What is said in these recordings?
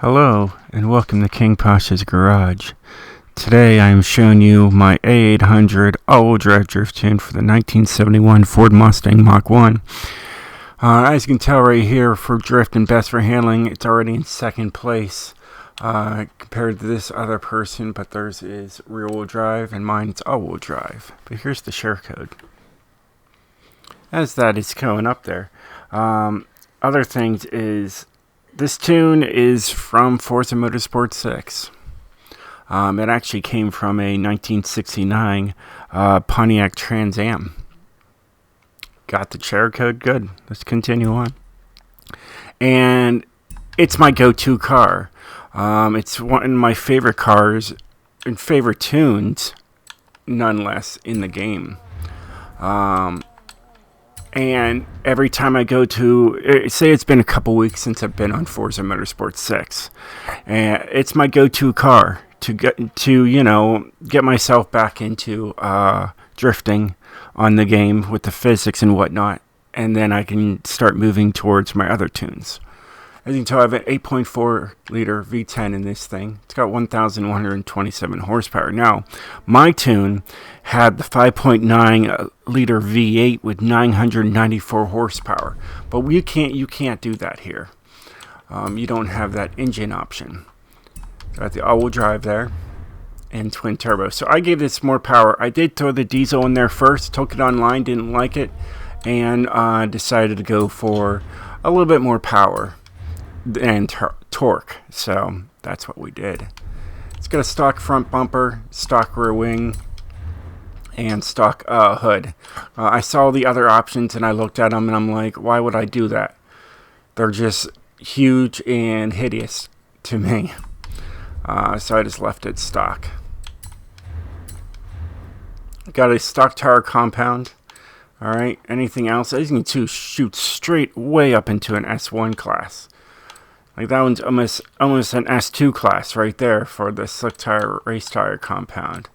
Hello and welcome to King Pasha's Garage. Today I am showing you my A800 Awd drift tune for the 1971 Ford Mustang Mach 1. As you can tell right here, for drift and best for handling, it's already in second place compared to this other person, but theirs is rear-wheel drive and mine's all-wheel drive. But here's the share code. As that is going up there, other things is this tune is from Forza Motorsport 6. It actually came from a 1969 Pontiac Trans Am. Got the share code? Good. Let's continue on. And it's my go-to car. It's one of my favorite cars and favorite tunes, nonetheless, in the game. And every time I go to, say it's been a couple weeks since I've been on Forza Motorsport 6, and it's my go-to car to get myself back into drifting on the game with the physics and whatnot, and then I can start moving towards my other tunes. As you can tell, I have an 8.4 liter V10 in this thing. It's got 1,127 horsepower. Now, my tune had the 5.9 liter V8 with 994 horsepower, but you can't do that here. You don't have that engine option. Got the all-wheel drive there and twin turbo. So I gave this more power. I did throw the diesel in there first, took it online, didn't like it, and decided to go for a little bit more power and torque. So that's what we did. It's got a stock front bumper, stock rear wing, and stock hood. I saw the other options and I looked at them and I'm like, why would I do that? They're just huge and hideous to me. So I just left it stock. Got a stock tire compound. Alright, anything else? I need to shoot straight way up into an S1 class. Like that one's almost an S2 class right there for the slick tire race tire compound.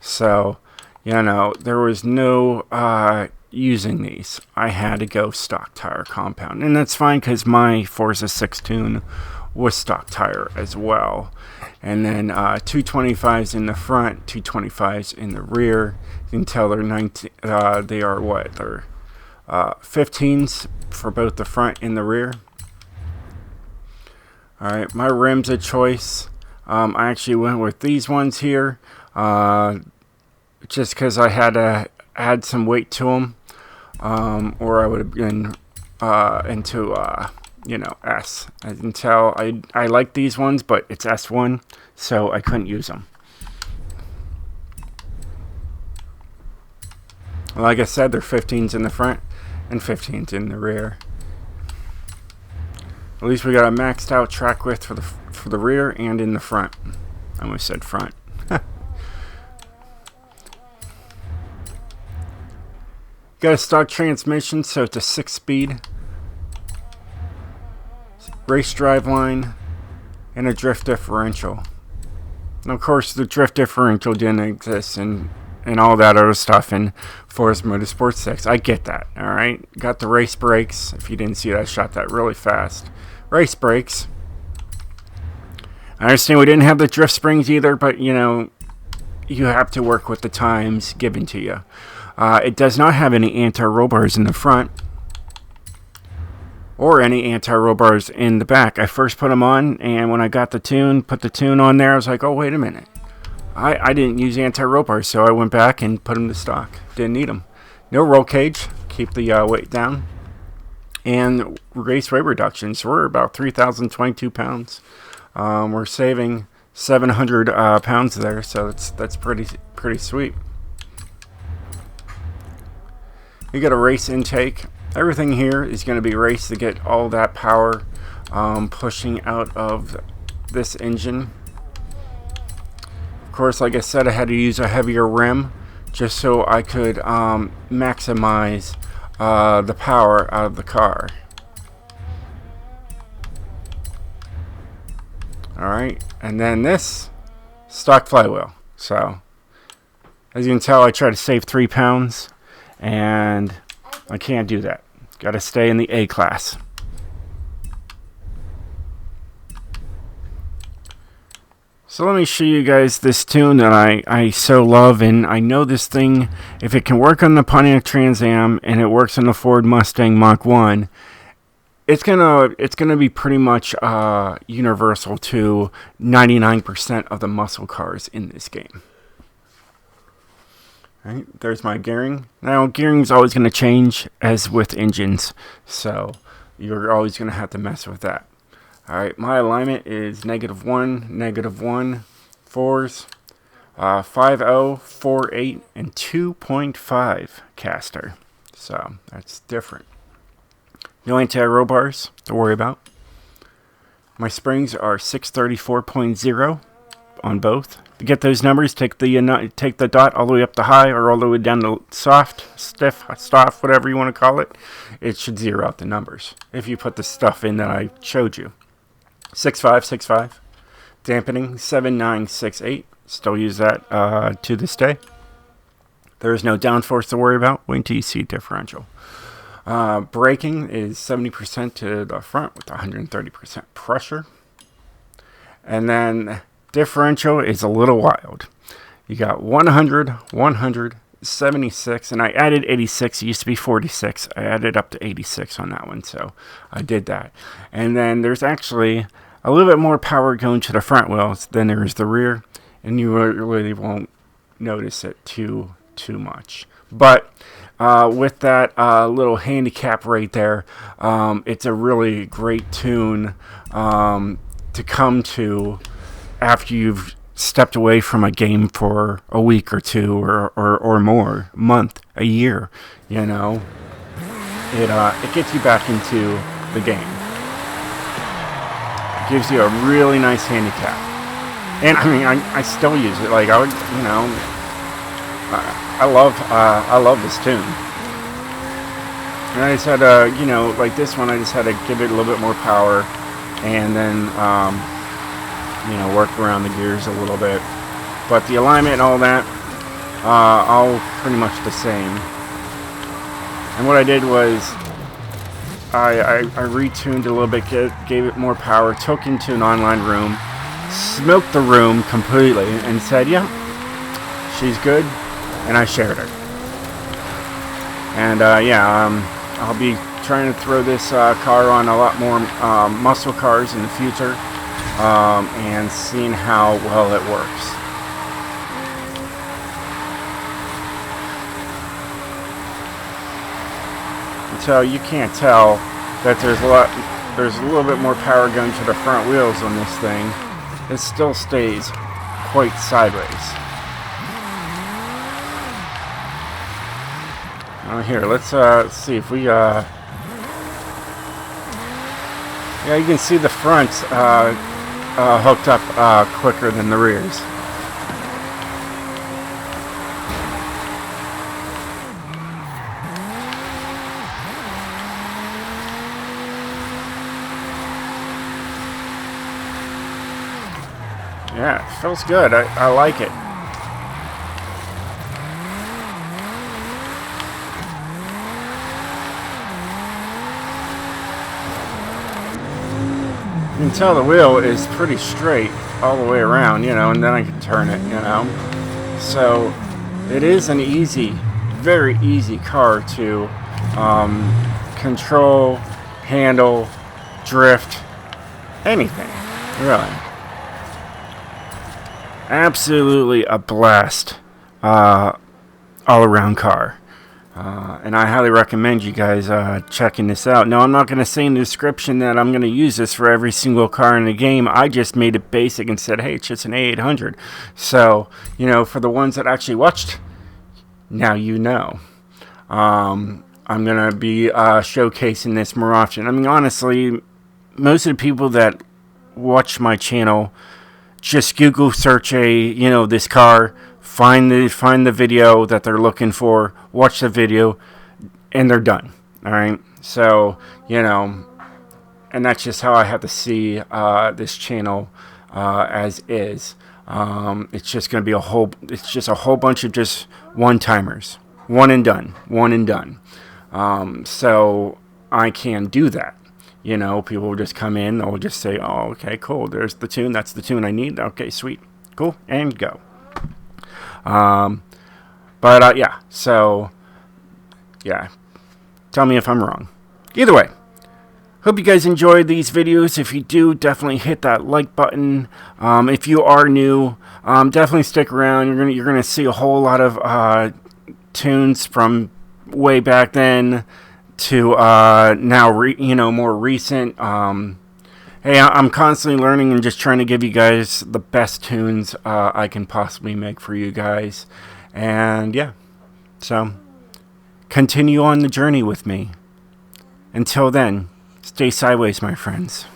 So, there was no using these. I had to go stock tire compound. And that's fine because my Forza 6 tune was stock tire as well. And then 225s in the front, 225s in the rear. You can tell they're 19. They are what? They're 15s for both the front and the rear. All right, my rims of choice. I actually went with these ones here, just because I had to add some weight to them, or I would have been into S. As you can tell, I like these ones, but it's S1, so I couldn't use them. Like I said, they're 15s in the front and 15s in the rear. At least we got a maxed out track width for the rear and in the front. I almost said front. Got a stock transmission, so it's a 6-speed. Race drive line and a drift differential. And of course, the drift differential didn't exist and all that other stuff in Forza Motorsport 6. I get that, alright? Got the race brakes. If you didn't see that, I shot that really fast. Race brakes. I understand we didn't have the drift springs either, but you have to work with the times given to you. It does not have any anti-roll bars in the front or any anti-roll bars in the back. I first put them on, and when I got put the tune on there, I was like, oh, wait a minute. I didn't use anti-roll bars, so I went back and put them to stock. Didn't need them. No roll cage. Keep the weight down. And race weight reductions. We're about 3,022 pounds. We're saving 700 pounds there, so that's pretty sweet. You got a race intake. Everything here is going to be race to get all that power pushing out of this engine. Of course, like I said, I had to use a heavier rim just so I could maximize the power out of the car. Alright, and then this stock flywheel. So, as you can tell, I try to save 3 pounds, and I can't do that. Got to stay in the A class. So let me show you guys this tune that I so love, and I know this thing, if it can work on the Pontiac Trans Am and it works on the Ford Mustang Mach 1, it's gonna be pretty much universal to 99% of the muscle cars in this game. Right, there's my gearing. Now gearing's always gonna change as with engines, so you're always gonna have to mess with that. Alright, my alignment is -1, -1, 4s, 5.0, 4.8, and 2.5 caster. So that's different. No anti-roll bars to worry about. My springs are 634.0 on both. To get those numbers, take the dot all the way up to high or all the way down to soft, stiff, soft, whatever you want to call it. It should zero out the numbers if you put the stuff in that I showed you. 6.5, dampening 7.968. Still use that to this day. There is no downforce to worry about. Wait until you see differential. Braking is 70% to the front with 130% pressure. And then differential is a little wild. You got 100, 100, 76, and I added 86. It used to be 46. I added up to 86 on that one, so I did that. And then there's actually a little bit more power going to the front wheels than there is the rear, and you really won't notice it too much. But with that little handicap right there, it's a really great tune to come to after you've stepped away from a game for a week or two or more, month, a year. You know, it gets you back into the game. It gives you a really nice handicap, and I mean, I still use it. Like I would, you know, I love this tune. And I just had to, you know, like this one, I just had to give it a little bit more power, and then, you know, work around the gears a little bit. But the alignment and all that, all pretty much the same. And what I did was, I retuned a little bit, gave it more power, took into an online room, smoked the room completely, and said, yeah, she's good, and I shared her. And I'll be trying to throw this car on a lot more muscle cars in the future, and seeing how well it works. So you can't tell that there's a little bit more power going to the front wheels on this thing. It still stays quite sideways. Here, let's see if we yeah, you can see the fronts hooked up quicker than the rears. Yeah, it feels good. I like it. You can tell the wheel is pretty straight all the way around, you know, and then I can turn it, you know. So it is an easy, very easy car to control, handle, drift, anything, really. Absolutely a blast all-around car. And I highly recommend you guys checking this out. Now, I'm not going to say in the description that I'm going to use this for every single car in the game. I just made it basic and said, hey, it's just an A800. So, you know, for the ones that actually watched, now you know. I'm going to be showcasing this more often. I mean, honestly, most of the people that watch my channel just Google search this car, find the video that they're looking for, watch the video, and they're done. All right. So, you know, and that's just how I have to see this channel as is. It's just going to be a whole bunch of just one-timers, one and done. So I can do that. You know, people will just come in, they'll just say, oh, okay, cool, there's the tune, that's the tune I need, okay, sweet, cool, and go. Yeah, so, yeah, tell me if I'm wrong. Either way, hope you guys enjoyed these videos. If you do, definitely hit that like button. If you are new, definitely stick around. You're gonna see a whole lot of tunes from way back then to now, more recent. Hey, I'm constantly learning and just trying to give you guys the best tunes I can possibly make for you guys. And yeah, so continue on the journey with me. Until then, stay sideways, my friends.